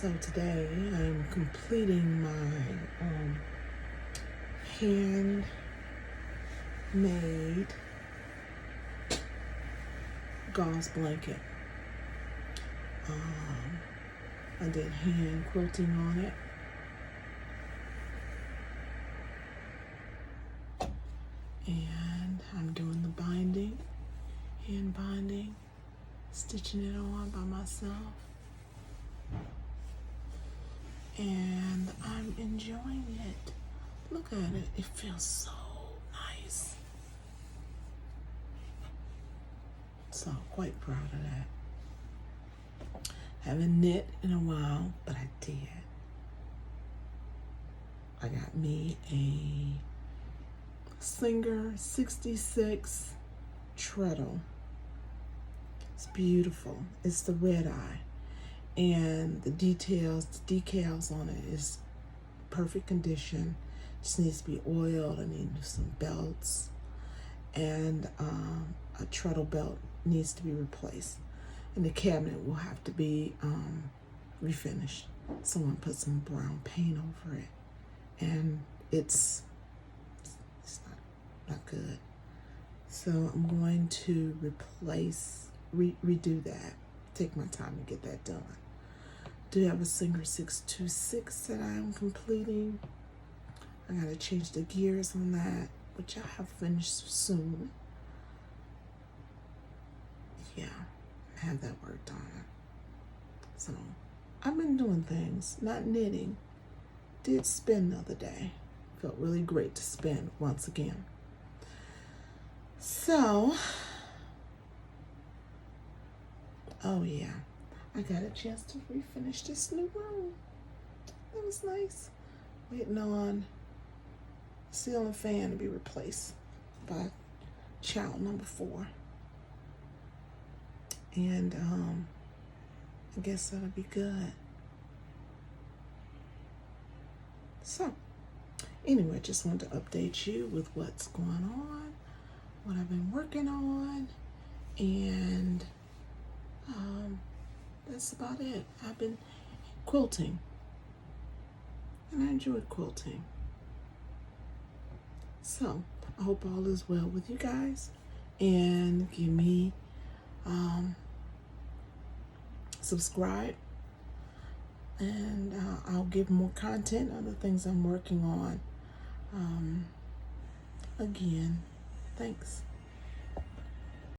So today I'm completing my handmade gauze blanket. I did hand quilting on it. And I'm doing the binding, hand binding, stitching it on by myself. And I'm enjoying it. Look at it. It feels so nice. So quite proud of that. Haven't knit in a while, but I did. I got me a Singer 66 treadle. It's beautiful. It's the red eye. And the decals on it is perfect condition. Just needs to be oiled. I need some belts, and a treadle belt needs to be replaced. And the cabinet will have to be refinished. Someone put some brown paint over it, and it's not good. So I'm going to redo that. Take my time to get that done. Do have a Singer 626 that I'm completing. I gotta change the gears on that, which I have finished soon. Yeah, have that worked on. So I've been doing things, not knitting. Did spin the other day. Felt really great to spin once again. So, oh yeah, I got a chance to refinish this new room. That was nice. Waiting on ceiling fan to be replaced by child number 4. And I guess that'll be good. So, anyway, just wanted to update you with what's going on, what I've been working on, and that's about it. I've been quilting, and I enjoyed quilting. So I hope all is well with you guys, and give me subscribe, and I'll give more content, other things I'm working on. Again, thanks.